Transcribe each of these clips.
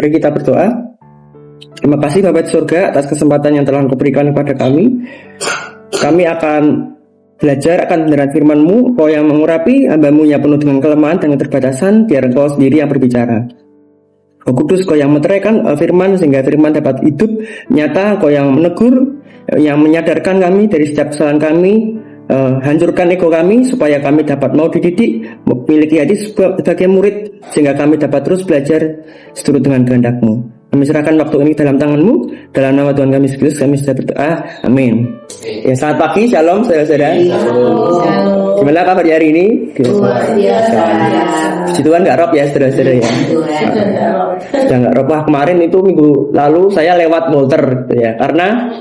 Mari kita berdoa. Terima kasih Bapa di surga atas kesempatan yang telah Engkau berikan kepada kami. Kami akan belajar akan kebenaran firman-Mu, Engkau yang mengurapi hamba-Mu yang penuh dengan kelemahan dan keterbatasan, biar Engkau sendiri yang berbicara. Roh Kudus, Engkau yang meteraikan firman sehingga firman dapat hidup nyata, Engkau yang menegur, yang menyadarkan kami dari setiap kesalahan kami. Hancurkan ego kami supaya kami dapat mau dididik, memiliki hati sebagai murid, sehingga kami dapat terus belajar seturut dengan kehendak-Mu. Kami serahkan waktu ini dalam tangan-Mu, dalam nama Tuhan kami Yesus Kristus kami sudah berdoa, amin. Ya, selamat pagi, shalom saudara-saudara. Gimana kabar hari ini? Puji Tuhan nggak rob ya saudara-saudara ya. Sudah nggak rob. Kemarin itu minggu lalu saya lewat Molter gitu ya, karena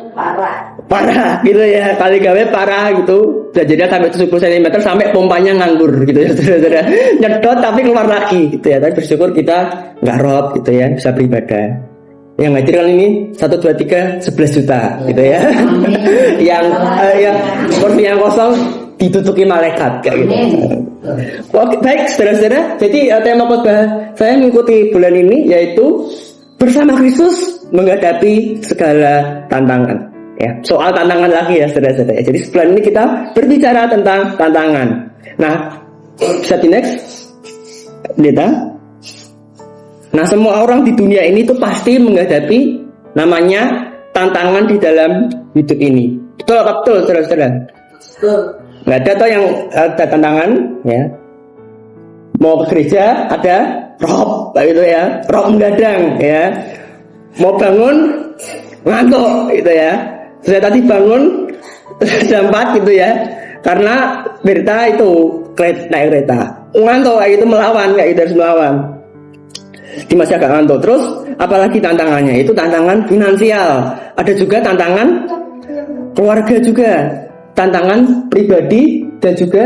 parah gitu ya, kali gawe parah gitu. Jadinya sampai 70 cm sampai pompanya nganggur gitu ya saudara-saudara. Nyedot tapi keluar lagi gitu ya. Tapi bersyukur kita nggak rob gitu ya, bisa beribadah. Yang hadir kan ini 1, 2, 3 11 juta gitu ya. yang seperti yang kosong ditutupi malaikat kayak gitu. Oke, baik saudara-saudara. Jadi tema khotbah saya mengikuti bulan ini yaitu bersama Kristus menghadapi segala tantangan. Ya, soal tantangan lagi ya saudara-saudara. Jadi bulan ini kita berbicara tentang tantangan. Nah, bisa di next, Pendeta. Nah, semua orang di dunia ini tuh pasti menghadapi namanya tantangan di dalam hidup ini. Betul apa betul, saudara-saudara? Betul. Nggak ada toh yang ada tantangan, ya. Mau ke gereja ada rob, gitu ya, rob mengadang, ya. Mau bangun ngantuk, gitu ya. Saya tadi bangun jam 4 gitu ya, karena berita itu naik kereta, ngantuk kayak gitu, melawan kayak gitu, harus melawan. Di masih agak ngantuk. Terus apalagi tantangannya? Itu tantangan finansial. Ada juga tantangan keluarga juga, tantangan pribadi dan juga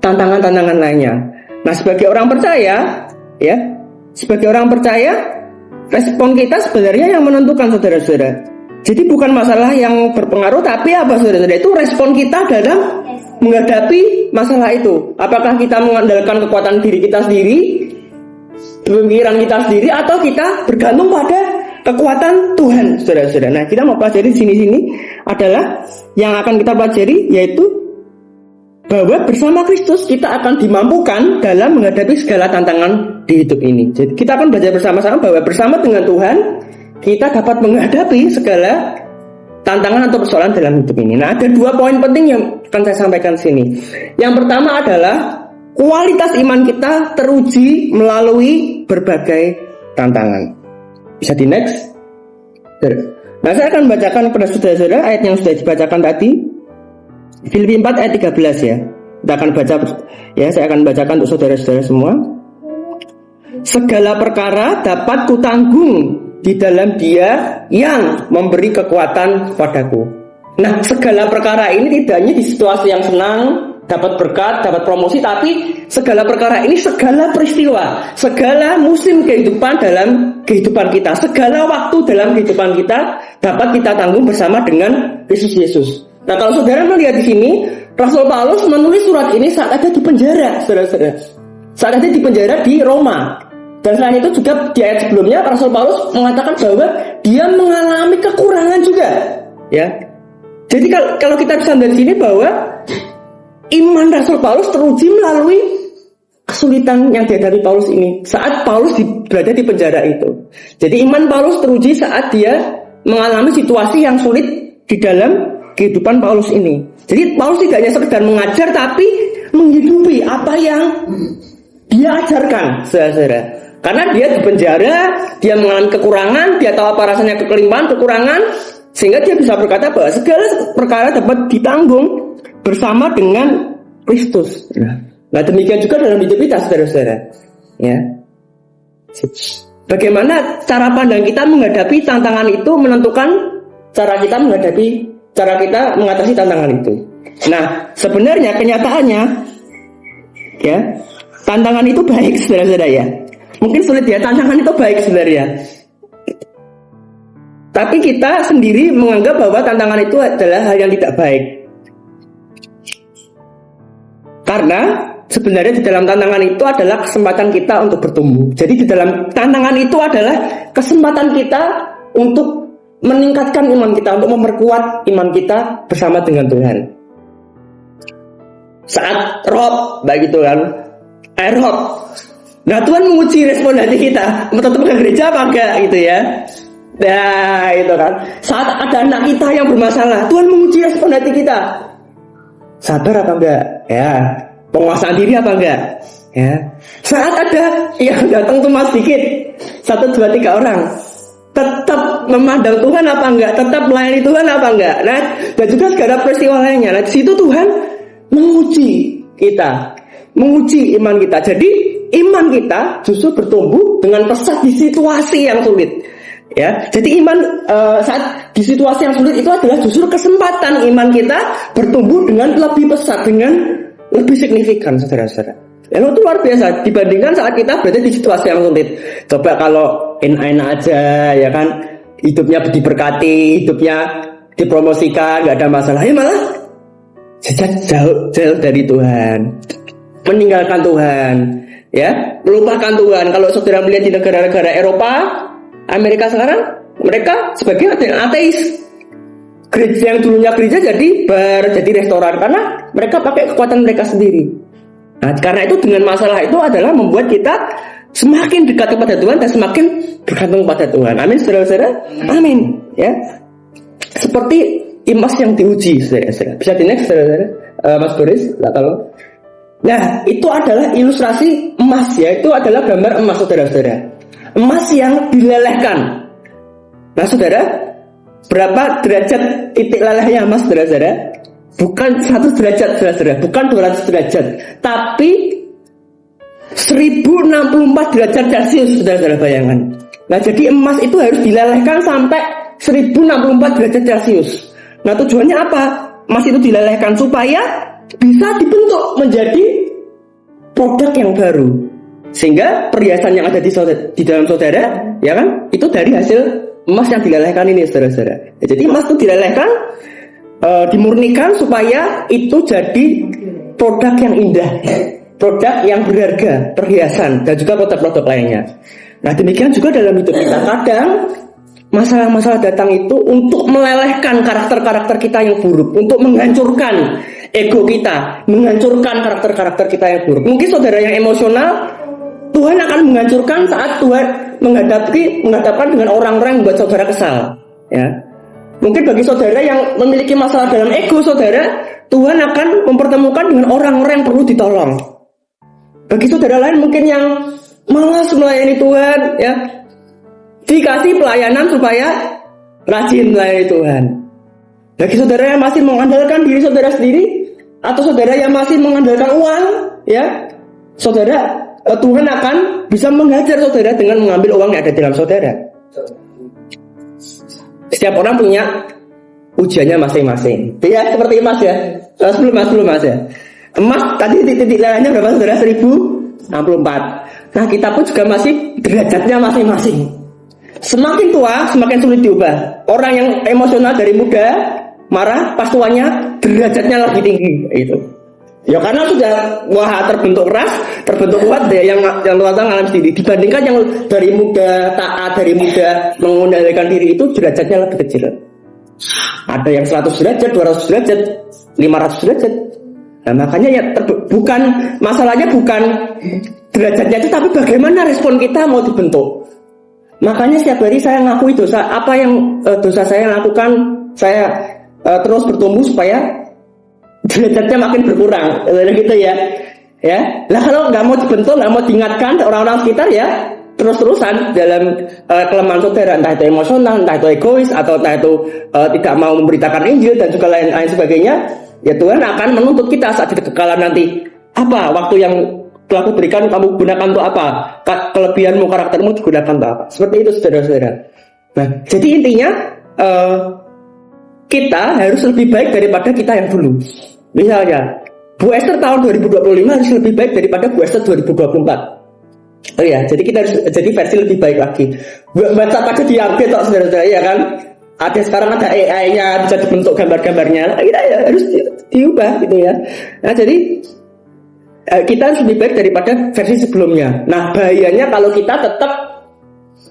tantangan-tantangan lainnya. Nah, sebagai orang percaya, ya, sebagai orang percaya, respon kita sebenarnya yang menentukan saudara-saudara. Jadi bukan masalah yang berpengaruh, tapi apa saudara-saudara? Itu respon kita dalam menghadapi masalah itu. Apakah kita mengandalkan kekuatan diri kita sendiri, pemikiran kita sendiri, atau kita bergantung pada kekuatan Tuhan, saudara-saudara. Nah, kita mau pelajari di sini adalah yang akan kita pelajari yaitu bahwa bersama Kristus kita akan dimampukan dalam menghadapi segala tantangan di hidup ini. Jadi kita akan belajar bersama-sama bahwa bersama dengan Tuhan kita dapat menghadapi segala tantangan atau persoalan dalam hidup ini. Nah, ada 2 poin penting yang akan saya sampaikan di sini. Yang pertama adalah kualitas iman kita teruji melalui berbagai tantangan. Bisa di next. Nah, saya akan bacakan kepada saudara-saudara ayat yang sudah dibacakan tadi. Filipi 4 ayat 13 ya. Kita akan baca ya, saya akan bacakan untuk saudara-saudara semua. Segala perkara dapat kutanggung di dalam Dia yang memberi kekuatan padaku. Nah, segala perkara ini tidak hanya di situasi yang senang, dapat berkat, dapat promosi, tapi segala perkara ini segala peristiwa, segala musim kehidupan dalam kehidupan kita, segala waktu dalam kehidupan kita dapat kita tanggung bersama dengan Kristus Yesus. Nah, kalau saudara melihat di sini, Rasul Paulus menulis surat ini saat ada di penjara, saudara-saudara. Saat ada di penjara di Roma. Dan selain itu juga di ayat sebelumnya Rasul Paulus mengatakan bahwa dia mengalami kekurangan juga, ya. Jadi kalau kita bisa melihat di sini bahwa iman Rasul Paulus teruji melalui kesulitan yang dihadapi Paulus ini saat Paulus berada di penjara itu. Jadi iman Paulus teruji saat dia mengalami situasi yang sulit di dalam kehidupan Paulus ini. Jadi Paulus tidak hanya sekedar mengajar, tapi menghidupi apa yang dia ajarkan, saudara-saudara. Karena dia di penjara, dia mengalami kekurangan, dia tahu apa rasanya kekelimpahan, kekurangan, sehingga dia bisa berkata bahwa segala perkara dapat ditanggung bersama dengan Kristus. Nah, demikian juga dalam hidup kita, saudara-saudara. Ya. Bagaimana cara pandang kita menghadapi tantangan itu menentukan cara kita mengatasi tantangan itu. Nah, sebenarnya kenyataannya, ya, tantangan itu baik, saudara-saudara ya. Mungkin sulit ya, tantangan itu baik sebenarnya. Tapi kita sendiri menganggap bahwa tantangan itu adalah hal yang tidak baik. Karena sebenarnya di dalam tantangan itu adalah kesempatan kita untuk bertumbuh. Jadi di dalam tantangan itu adalah kesempatan kita untuk meningkatkan iman kita, untuk memperkuat iman kita bersama dengan Tuhan. Saat rob, baik itu kan, air rob. Nah Tuhan menguji respon hati kita, tetap ke gereja apa enggak gitu ya. Nah itu kan. Saat ada anak kita yang bermasalah, Tuhan menguji respon hati kita. Sabar apa enggak? Ya. Penguasaan diri apa enggak? Ya. Saat ada yang datang cuma sedikit, 1, 2, 3 orang, tetap memandang Tuhan apa enggak? Tetap melayani Tuhan apa enggak? Nah, dan juga segala peristiwa lainnya. Nah, di situ Tuhan menguji kita, menguji iman kita. Jadi iman kita justru bertumbuh dengan pesat di situasi yang sulit. Ya, jadi iman saat di situasi yang sulit itu adalah justru kesempatan iman kita bertumbuh dengan lebih pesat, dengan lebih signifikan, saudara-saudara. Itu luar biasa dibandingkan saat kita berada di situasi yang sulit. Coba kalau enak-enak aja, ya kan, hidupnya diberkati, hidupnya dipromosikan, nggak ada masalah, ya malah jauh dari Tuhan, meninggalkan Tuhan, ya, melupakan Tuhan. Kalau saudara melihat di negara-negara Eropa, Amerika sekarang, mereka sebagai ateis. Gereja yang dulunya gereja jadi bar, jadi restoran, karena mereka pakai kekuatan mereka sendiri. Nah, karena itu dengan masalah itu adalah membuat kita semakin dekat kepada Tuhan dan semakin bergantung pada Tuhan. Amin, saudara-saudara. Amin. Ya, seperti emas yang diuji, saudara-saudara. Bisa di next, saudara-saudara. Mas Boris, tolong. Nah, itu adalah ilustrasi emas, ya. Itu adalah gambar emas, saudara-saudara. Emas yang dilelehkan. Nah, saudara, berapa derajat titik lelehnya emas, saudara-saudara? Bukan 100 derajat, saudara-saudara. Bukan 200 derajat. Tapi 1064 derajat Celcius, saudara-saudara, bayangan. Nah, jadi emas itu harus dilelehkan sampai 1064 derajat Celcius. Nah, tujuannya apa? Emas itu dilelehkan supaya bisa dibentuk menjadi produk yang baru. Sehingga perhiasan yang ada di dalam saudara, ya kan, itu dari hasil emas yang dilelehkan ini, saudara-saudara. Jadi emas itu dilelehkan, dimurnikan supaya itu jadi produk yang indah, produk yang berharga, perhiasan, dan juga produk-produk lainnya. Nah, demikian juga dalam hidup kita. Kadang masalah-masalah datang itu untuk melelehkan karakter-karakter kita yang buruk, untuk menghancurkan ego kita, menghancurkan karakter-karakter kita yang buruk. Mungkin saudara yang emosional, Tuhan akan menghancurkan saat Tuhan menghadapkan dengan orang-orang yang membuat saudara kesal. Ya, mungkin bagi saudara yang memiliki masalah dalam ego saudara, Tuhan akan mempertemukan dengan orang-orang yang perlu ditolong. Bagi saudara lain mungkin yang malas melayani Tuhan, ya, dikasih pelayanan supaya rajin melayani Tuhan. Bagi saudara yang masih mengandalkan diri saudara sendiri, atau saudara yang masih mengandalkan uang, ya, saudara, Tuhan akan bisa menghajar saudara dengan mengambil uang yang ada di dalam saudara. Setiap orang punya ujiannya masing-masing. Ya, seperti emas, ya. Sebelum mas ya. Emas tadi titik lelehnya berapa, saudara? 1064. Nah, kita pun juga masih derajatnya masing-masing. Semakin tua, semakin sulit diubah. Orang yang emosional dari muda, marah, pas tuanya derajatnya lebih tinggi, itu. Ya karena sudah terbentuk keras, terbentuk kuat deh yang Tuhan alami sendiri. Dibandingkan yang dari muda taat, dari muda mengendalikan diri itu derajatnya lebih kecil. Ada yang 100 derajat, 200 derajat, 500 derajat. Nah, makanya ya bukan masalahnya bukan derajatnya itu, tapi bagaimana respon kita mau dibentuk. Makanya setiap hari saya ngakui dosa, apa yang dosa saya lakukan, saya terus bertumbuh supaya derajatnya makin berkurang, gitu ya. Ya, lah kalau nggak mau dibentuk, nggak mau diingatkan orang-orang sekitar, ya terus-terusan dalam kelemahan saudara, entah itu emosional, entah itu egois, atau entah itu tidak mau memberitakan Injil dan juga lain-lain sebagainya. Ya Tuhan akan menuntut kita saat di kekekalan nanti. Apa waktu yang telah kuberikan kamu gunakan untuk apa? Kelebihanmu, karaktermu digunakan untuk apa? Seperti itu, saudara-saudara. Nah, jadi intinya kita harus lebih baik daripada kita yang dulu. Misalnya, Bu Esther tahun 2025 harus lebih baik daripada Bu Esther 2024. Oh ya, jadi kita harus jadi versi lebih baik lagi. Baca aja di-update kok, saudara-saudara, ya kan? Ada sekarang ada AI-nya, bisa dibentuk gambar-gambarnya. Kita ya harus diubah gitu ya. Nah, jadi kita harus lebih baik daripada versi sebelumnya. Nah, bahayanya kalau kita tetap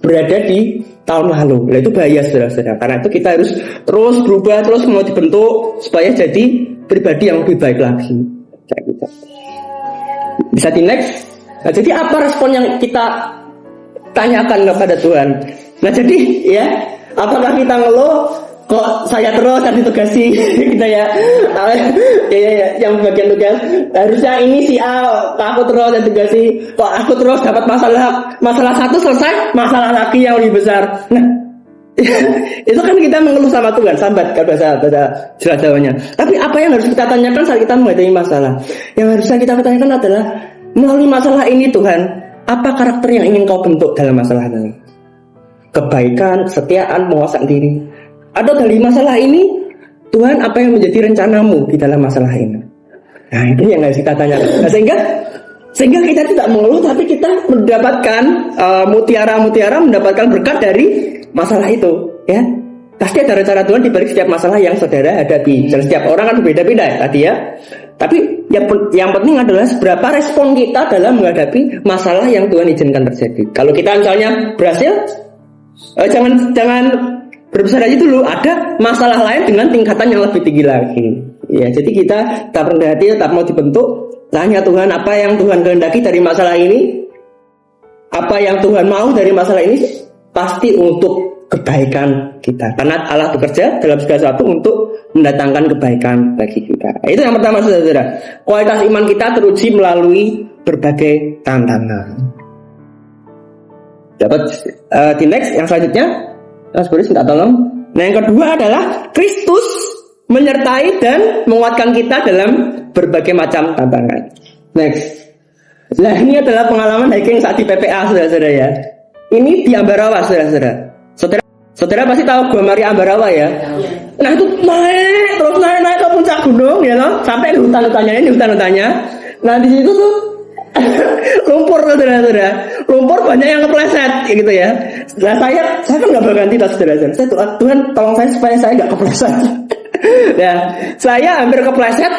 berada di tahun lalu. Nah, itu bahaya saudara-saudara. Karena itu kita harus terus berubah, terus mau dibentuk supaya jadi pribadi yang lebih baik lagi. Kayak gitu. Bisa di next. Nah, jadi apa respon yang kita tanyakan kepada Tuhan? Nah, jadi ya, apakah kita ngeluh kok saya terus yang ditugasi kita ya, yang bagian tugas harusnya ini si A, aku terus yang ditugasi, kok aku terus dapat masalah satu selesai, masalah lagi yang lebih besar. Nah, itu kan kita mengeluh sama Tuhan, sambat kalau bahasa jelas Jawanya. Tapi apa yang harus kita tanyakan saat kita menghadapi masalah? Yang harusnya kita tanyakan adalah, melalui masalah ini Tuhan, apa karakter yang ingin kau bentuk dalam masalah ini? Kebaikan, kesetiaan, penguasaan diri. Atau dari masalah ini, Tuhan, apa yang menjadi rencanamu di dalam masalah ini? Nah, ini yang harus kita tanyakan. Nah, sehingga kita tidak mengeluh, tapi kita mendapatkan mutiara-mutiara, mendapatkan berkat dari masalah itu. Ya, pasti ada rencana Tuhan di balik setiap masalah yang saudara hadapi. Dan setiap orang kan berbeda-beda tadi ya. Tapi yang penting adalah seberapa respon kita dalam menghadapi masalah yang Tuhan izinkan terjadi. Kalau kita misalnya berhasil, jangan berbesar aja dulu, ada masalah lain dengan tingkatan yang lebih tinggi lagi. Ya, jadi kita tak rendah hati, tak mau dibentuk. Tanya Tuhan, apa yang Tuhan kehendaki dari masalah ini? Apa yang Tuhan mau dari masalah ini? Pasti untuk kebaikan kita. Karena Allah bekerja dalam segala sesuatu untuk mendatangkan kebaikan bagi kita. Itu yang pertama, saudara-saudara. Kualitas iman kita teruji melalui berbagai tantangan. Dapat di next yang selanjutnya. Sebenarnya minta tolong. Nah, yang kedua adalah Kristus menyertai dan menguatkan kita dalam berbagai macam tantangan. Next. Nah, ini adalah pengalaman hiking saat di PPA, saudara-saudara ya. Ini di Ambarawa, saudara-saudara. Saudara pasti tahu Gua Maria Ambarawa ya. Nah, itu naik ke puncak gunung ya loh, sampai di hutan-hutannya. Nah, di situ tuh lumpur, saudara-saudara. Lumpur banyak yang kepleset gitu ya. Nah, saya kan nggak berganti tas, saudara-saudara. Saya doa, Tuhan tolong saya supaya saya nggak kepleset. Ya, saya hampir kepleset,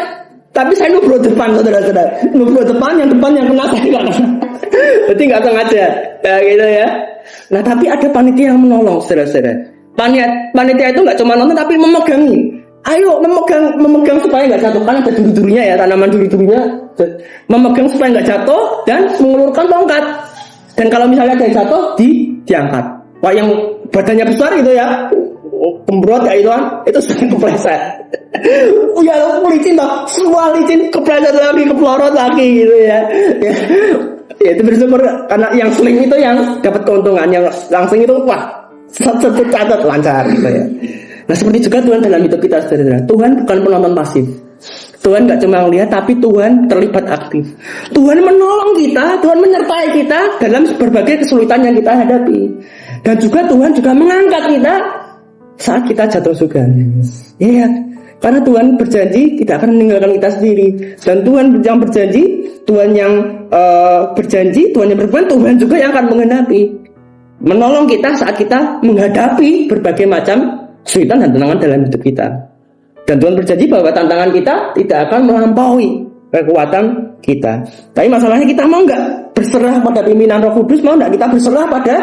tapi saya nubro depan, saudara-saudara. Nubro depan yang kena saya nggak kena. Berarti nggak sengaja, ya gitu ya. Nah, tapi ada panitia yang menolong, saudara-saudara. Panitia itu nggak cuma nonton, tapi memegangi. Ayo memegang supaya nggak jatuh, kan ada duri-durinya ya, tanaman duri-durinya. Memegang supaya nggak jatuh dan mengulurkan tongkat. Dan kalau misalnya ada yang jatuh, diangkat. Wah, yang badannya besar gitu ya, kembrot ya itu sering kepleset. Ya licin toh, semua licin kepleset lagi, keplorot lagi gitu ya. Ya itu bersyukur karena yang sling itu yang dapat keuntungan, yang langsung itu wah catat lancar gitu ya. Nah, seperti juga Tuhan dalam hidup kita, saudara. Tuhan bukan penonton pasif. Tuhan gak cuma melihat, tapi Tuhan terlibat aktif. Tuhan menolong kita, Tuhan menyertai kita dalam berbagai kesulitan yang kita hadapi. Dan juga Tuhan juga mengangkat kita saat kita jatuh juga. Ya, karena Tuhan berjanji tidak akan meninggalkan kita sendiri. Dan Tuhan yang berjanji, Tuhan yang berjanji, Tuhan yang berfirman, Tuhan juga yang akan menggenapi. Menolong kita saat kita menghadapi berbagai macam kesulitan dan tantangan dalam hidup kita. Dan Tuhan berjanji bahwa tantangan kita tidak akan melampaui kekuatan kita. Tapi masalahnya kita mau nggak berserah pada pimpinan Roh Kudus, mau nggak kita berserah pada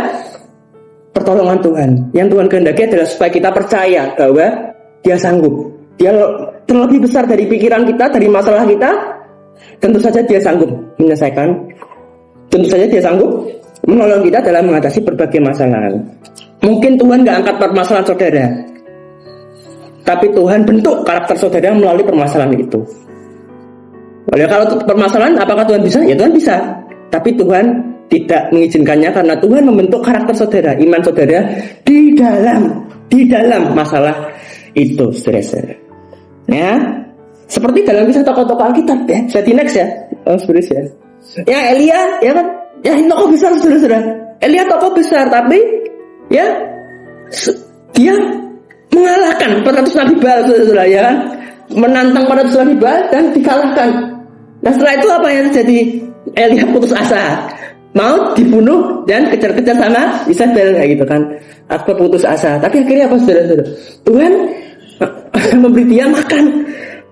pertolongan Tuhan. Yang Tuhan kehendaki adalah supaya kita percaya bahwa Dia sanggup. Dia terlebih besar dari pikiran kita, dari masalah kita. Tentu saja Dia sanggup menyelesaikan. Tentu saja Dia sanggup menolong kita dalam mengatasi berbagai masalah. Mungkin Tuhan nggak angkat permasalahan saudara, tapi Tuhan bentuk karakter saudara melalui permasalahan itu. Oleh kalau permasalahan, apakah Tuhan bisa? Ya Tuhan bisa. Tapi Tuhan tidak mengizinkannya karena Tuhan membentuk karakter saudara, iman saudara di dalam masalah itu, saudara. Ya, seperti dalam kisah tokoh-tokoh Alkitab ya. Jadi next ya, sebenarnya ya. Ya Elia, ya kan? Ya tokoh besar, saudara. Elia tokoh besar, tapi ya dia mengalahkan 400 nabi Baal, saudara ya, menantang 400 nabi Baal dan dikalahkan. Nah, setelah itu apa yang terjadi? Elia putus asa, mau dibunuh dan kejar-kejar sama Isabel kayak gitu kan. Aku putus asa, tapi akhirnya apa, saudara? Tuhan memberi dia makan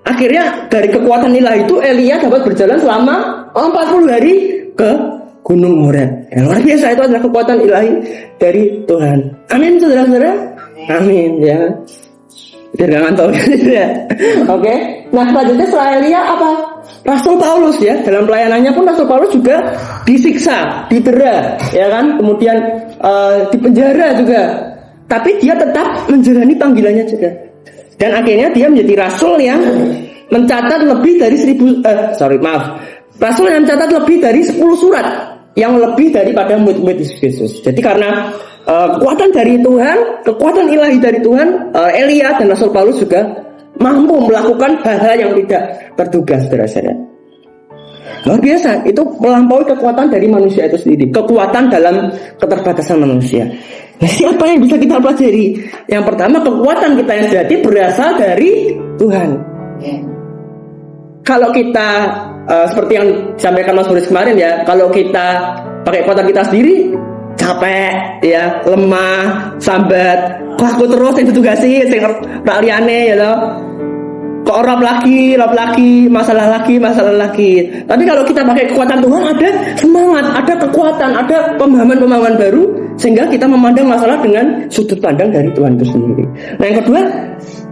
Akhirnya dari kekuatan ilahi itu Elia dapat berjalan selama 40 hari ke Gunung Horeb. Luar biasa, itu adalah kekuatan ilahi dari Tuhan. Amin, saudara-saudara. Amin, ya. Biar gak ngantuk ya. Oke. Nah, selanjutnya setelah Elia apa? Rasul Paulus, ya. Dalam pelayanannya pun Rasul Paulus juga disiksa, didera, ya kan? Kemudian dipenjara juga. Tapi dia tetap menjalani panggilannya juga. Dan akhirnya dia menjadi rasul yang mencatat lebih dari rasul yang mencatat lebih dari 10 surat yang lebih daripada murid-murid Yesus. Jadi karena kekuatan dari Tuhan, kekuatan ilahi dari Tuhan, Elia dan Rasul Paulus juga mampu melakukan hal-hal yang tidak terduga, saudara-saudara. Luar biasa, itu melampaui kekuatan dari manusia itu sendiri, kekuatan dalam keterbatasan manusia. Nah, siapa yang bisa kita pelajari? Yang pertama, kekuatan kita yang sejati berasal dari Tuhan. Kalau kita seperti yang disampaikan Mas Boris kemarin, ya, kalau kita pakai kekuatan kita sendiri, capek, ya, lemah, sambat, kok aku terus yang ditugasi, sing rak liyane, ya toh. Kok rap lagi, masalah lagi. Tapi kalau kita pakai kekuatan Tuhan, ada semangat, ada kekuatan, ada pemahaman baru, sehingga kita memandang masalah dengan sudut pandang dari Tuhan itu sendiri. Nah, yang kedua,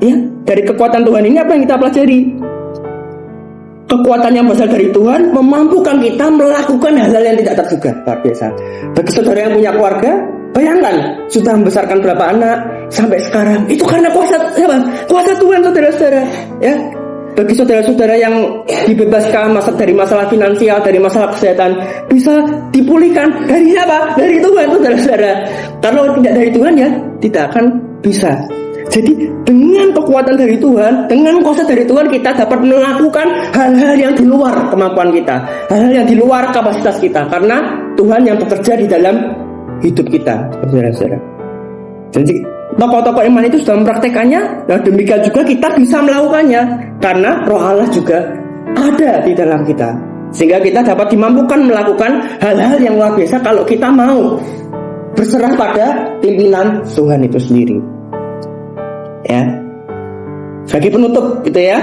ya, dari kekuatan Tuhan ini apa yang kita pelajari? Kekuatan yang berasal dari Tuhan memampukan kita melakukan hal-hal yang tidak terduga. Luar biasa. Bagi saudara yang punya keluarga, bayangkan sudah membesarkan berapa anak sampai sekarang. Itu karena kuasa Tuhan, saudara-saudara. Ya, bagi saudara-saudara yang dibebaskan dari masalah finansial, dari masalah kesehatan, bisa dipulihkan dari siapa? Dari Tuhan, saudara-saudara. Kalau tidak dari Tuhan, ya tidak akan bisa. Jadi dengan kekuatan dari Tuhan, dengan kuasa dari Tuhan, kita dapat melakukan hal-hal yang di luar kemampuan kita, hal-hal yang di luar kapasitas kita, karena Tuhan yang bekerja di dalam hidup kita, saudara-saudara. Jadi tokoh-tokoh iman itu sudah mempraktekannya. Nah, demikian juga kita bisa melakukannya, karena Roh Allah juga ada di dalam kita, sehingga kita dapat dimampukan melakukan hal-hal yang luar biasa kalau kita mau berserah pada pimpinan Tuhan itu sendiri. Ya, bagi penutup gitu ya,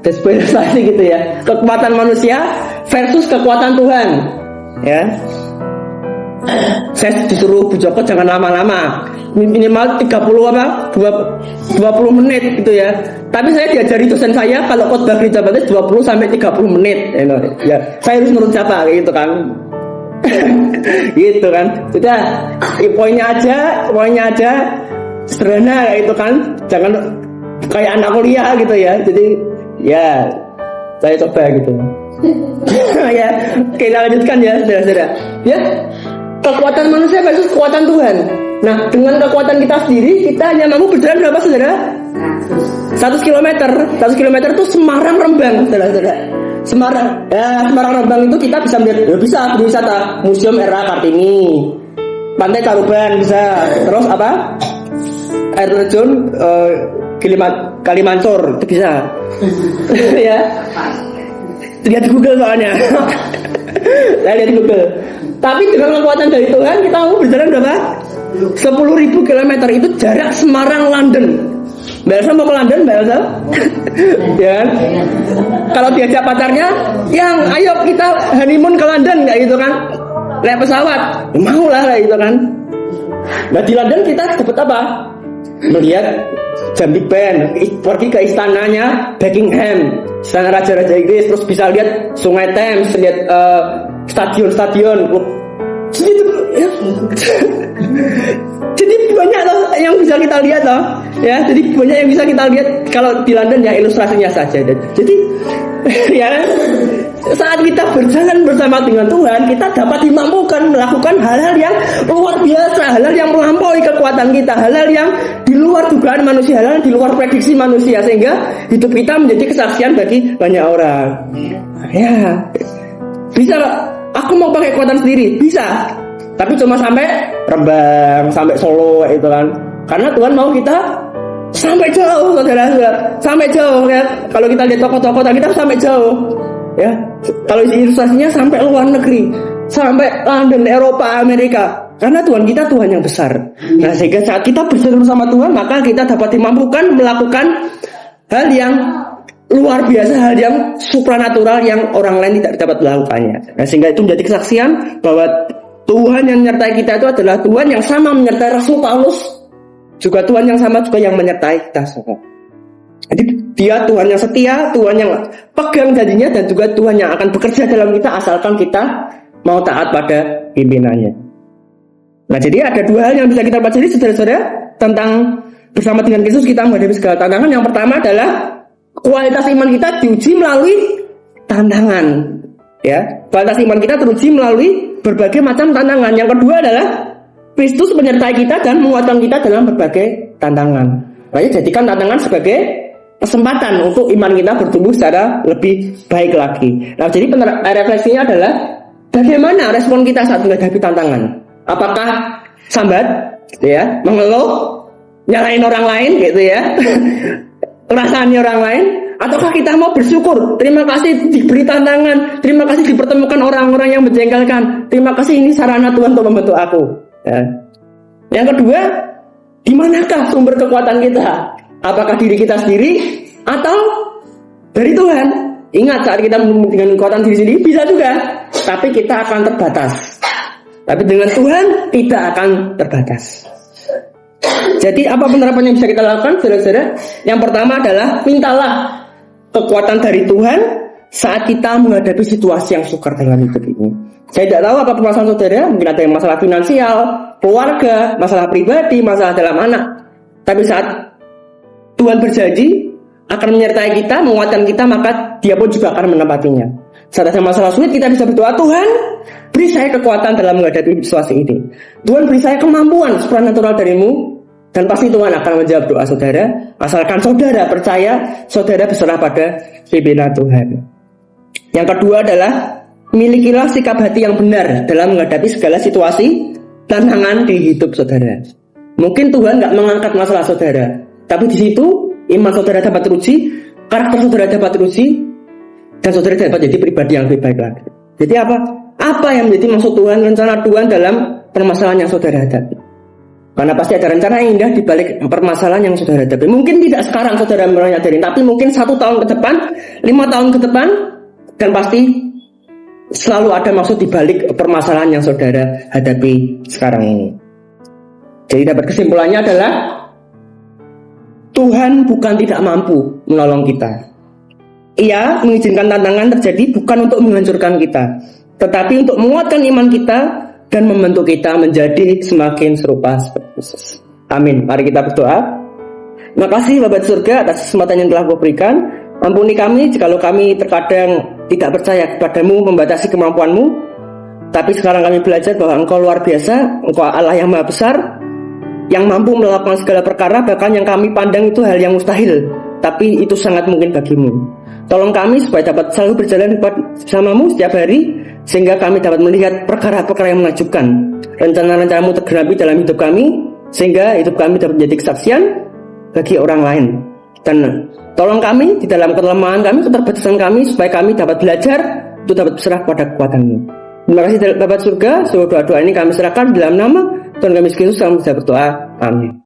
desperasi gitu ya, kekuatan manusia versus kekuatan Tuhan. Ya, saya disuruh Bu Joko jangan lama-lama, minimal 20 menit gitu ya. Tapi saya diajari dosen saya kalau khotbah gereja baptis 20 sampai 30 menit. Ya, saya harus nurut siapa gitu kan. Gitu kan. Sudah, poinnya aja sederhana kayak itu kan, jangan kayak anak kuliah gitu ya. Jadi ya saya coba gitu. Ya, kita lanjutkan ya, saudara-saudara. Ya, kekuatan manusia versus kekuatan Tuhan. Nah, dengan kekuatan kita sendiri, kita hanya mampu berjalan berapa, saudara? 100 km. 100 km itu Semarang Rembang, saudara-saudara. Semarang Rembang itu kita bisa melihat, bisa berwisata Museum Era Kartini, Pantai Taruban bisa, terus apa? Air terjun Kalimancur itu bisa. Ya. Lihat di Google soalnya. Saya lihat di Google. Tapi dengan kekuatan dari Tuhan kita mau berjalan berapa? 10.000 km, itu jarak Semarang London. Mbak Elsa mau ke London, Mbak Elsa? Ya kan? Kalau diajak pacarnya, yang ayo kita honeymoon ke London, kayak gitu kan? Naik pesawat, mau lah kayak gitu kan? Nah, di London kita dapat apa? Melihat jam Big Ben, pergi ke istananya Buckingham, istana raja-raja Inggris, terus bisa lihat Sungai Thames, lihat stadion-stadion. Jadi banyak loh yang bisa kita lihat loh, ya. Jadi banyak yang bisa kita lihat kalau di London, ya ilustrasinya saja. Jadi ya, saat kita berjalan bersama dengan Tuhan, kita dapat dimampukan melakukan hal-hal yang luar biasa, hal-hal yang melampaui kekuatan kita, hal-hal yang di luar dugaan manusia, hal-hal yang di luar prediksi manusia, sehingga hidup kita menjadi kesaksian bagi banyak orang. Ya, bisa. Aku mau pakai kekuatan sendiri, bisa. Tapi cuma sampai Rembang, sampai Solo itu kan. Karena Tuhan mau kita sampai jauh, saudara-saudara, sampai jauh ya. Kalau kita lihat toko-toko kita sampai jauh. Ya, kalau ilustrasinya sampai luar negeri, sampai London, Eropa, Amerika. Karena Tuhan kita Tuhan yang besar. Nah, sehingga saat kita berjalan bersama Tuhan, maka kita dapat dimampukan melakukan hal yang luar biasa, hal yang supranatural yang orang lain tidak dapat melakukannya. Nah, sehingga itu menjadi kesaksian bahwa Tuhan yang menyertai kita itu adalah Tuhan yang sama menyertai Rasul Paulus, juga Tuhan yang sama juga yang menyertai kita semua. Jadi dia Tuhan yang setia, Tuhan yang pegang janjinya, dan juga Tuhan yang akan bekerja dalam kita asalkan kita mau taat pada pimpinannya. Nah, jadi ada dua hal yang bisa kita pelajari saudara-saudara tentang bersama dengan Yesus kita menghadapi segala tantangan. Yang pertama adalah kualitas iman kita diuji melalui tantangan. Ya, kualitas iman kita teruji melalui berbagai macam tantangan. Yang kedua adalah Kristus menyertai kita dan menguatkan kita dalam berbagai tantangan. Makanya jadikan tantangan sebagai kesempatan untuk iman kita bertumbuh secara lebih baik lagi. Nah, jadi refleksinya adalah bagaimana respon kita saat menghadapi tantangan? Apakah sambat, gitu ya, mengeluh, nyalain orang lain, gitu ya, perasaannya orang lain, ataukah kita mau bersyukur? Terima kasih diberi tantangan, terima kasih dipertemukan orang-orang yang menjengkelkan, terima kasih ini sarana Tuhan untuk membentuk aku. Ya. Yang kedua, di manakah sumber kekuatan kita? Apakah diri kita sendiri atau dari Tuhan? Ingat, saat kita dengan kekuatan diri sendiri bisa juga, tapi kita akan terbatas. Tapi dengan Tuhan tidak akan terbatas. Jadi apa penerapan yang bisa kita lakukan, saudara-saudara? Yang pertama adalah mintalah kekuatan dari Tuhan saat kita menghadapi situasi yang sukar dalam hidup ini. Saya tidak tahu apa permasalahan saudara, mungkin ada yang masalah finansial, keluarga, masalah pribadi, masalah dalam anak. Tapi saat Tuhan berjanji akan menyertai kita, menguatkan kita, maka Dia pun juga akan menempatinya. Saat ada masalah sulit, kita bisa berdoa, Tuhan, beri saya kekuatan dalam menghadapi situasi ini. Tuhan, beri saya kemampuan supranatural darimu, dan pasti Tuhan akan menjawab doa saudara, asalkan saudara percaya, saudara berserah pada pimpinan Tuhan. Yang kedua adalah milikilah sikap hati yang benar dalam menghadapi segala situasi tantangan di hidup saudara. Mungkin Tuhan nggak mengangkat masalah saudara, tapi di situ iman saudara dapat teruji, karakter saudara dapat teruji, dan saudara dapat jadi pribadi yang lebih baik lagi. Jadi apa? Apa yang menjadi maksud Tuhan, rencana Tuhan dalam permasalahan yang saudara hadapi? Karena pasti ada rencana yang indah di balik permasalahan yang saudara hadapi. Mungkin tidak sekarang saudara menyadari, tapi mungkin 1 tahun ke depan, 5 tahun ke depan, dan pasti selalu ada maksud di balik permasalahan yang saudara hadapi sekarang ini. Jadi dapat kesimpulannya adalah Tuhan bukan tidak mampu menolong kita. Ia mengizinkan tantangan terjadi bukan untuk menghancurkan kita, tetapi untuk menguatkan iman kita dan membentuk kita menjadi semakin serupa seperti Yesus. Amin. Mari kita berdoa. Terima kasih Bapa di surga atas kesempatan yang telah Kau berikan. Ampuni kami jikalau kami terkadang tidak percaya kepadamu, membatasi kemampuanmu. Tapi sekarang kami belajar bahwa Engkau luar biasa, Engkau Allah yang maha besar, yang mampu melakukan segala perkara, bahkan yang kami pandang itu hal yang mustahil, tapi itu sangat mungkin bagimu. Tolong kami supaya dapat selalu berjalan bersamamu setiap hari, sehingga kami dapat melihat perkara-perkara yang menakjubkan. Rencana-rencanamu tergenapi dalam hidup kami, sehingga hidup kami dapat menjadi kesaksian bagi orang lain. Dan tolong kami di dalam kelemahan kami, keterbatasan kami, supaya kami dapat belajar untuk dapat berserah pada kekuatan-Mu. Terima kasih Bapak surga, seluruh doa-doa ini kami serahkan dalam nama Tuhan kami Yesus Kristus, kami bisa berdoa. Amin.